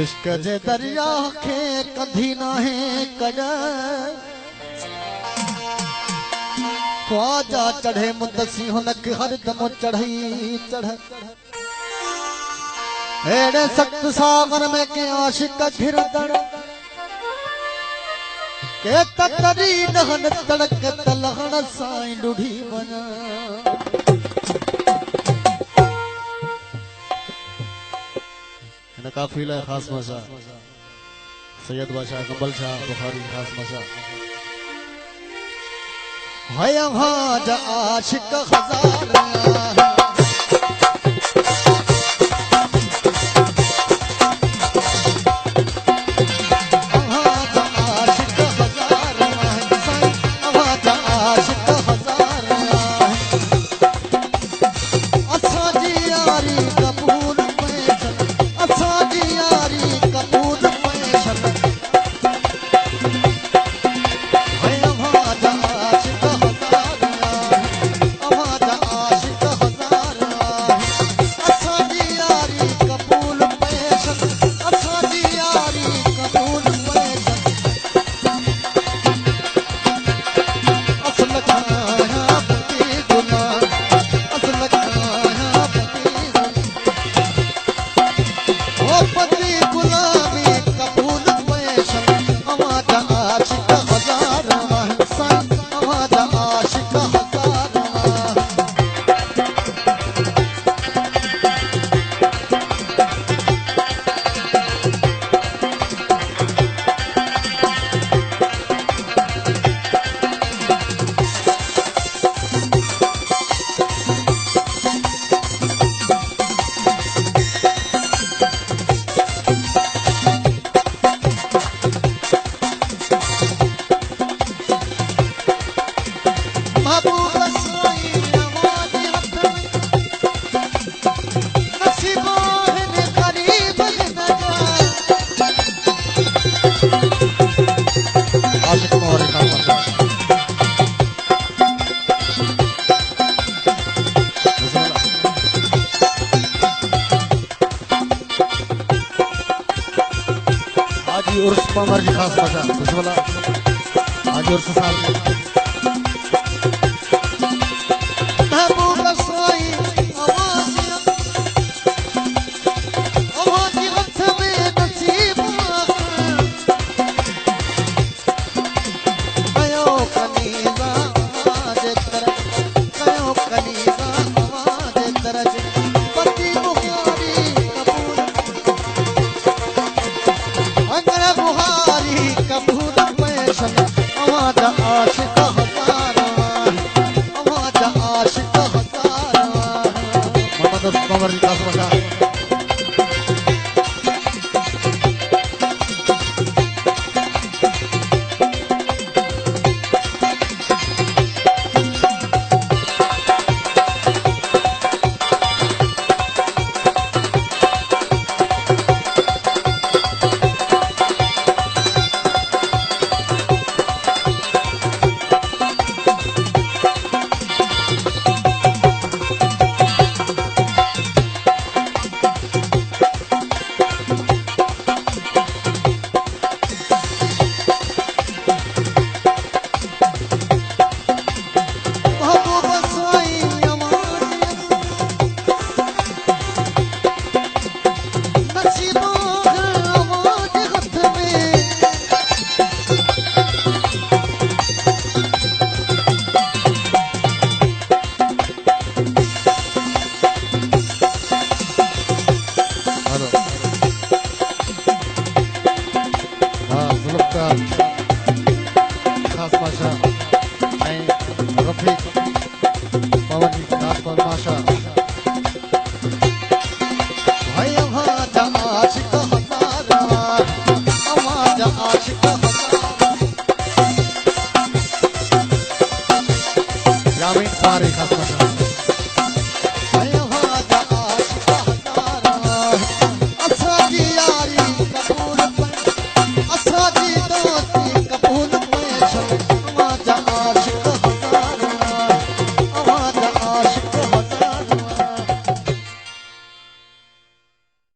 इश्क जे दरिया खे कधी नाहे कॾहिं ख्वाजा चढ़े मुदसी हुनखे हरदम चढ़ई चढ़ अहिड़े सख्त सागर में के आशिक घिरदड़ के तरी नहन तड़क तलहण साईं ढूढ़ी वञा काफिला खास मजा सैयद बादशाह कंबल शाह बुखारी खास मजा है वहां जा आशिक हजार उर्स पमर जी खास मजा बिस्मिल्लाह आज उर्स साल महबूब रसोई आवाज़ हथ में नसीब कयो कनीज़ा आवाज़ तरज पति बुखारी बुहारी कपूर पैशन आवाज़ आशिक हज़ारा आवाज़ आशिक हज़ारा मोहम्मद कंवर जी खास मजा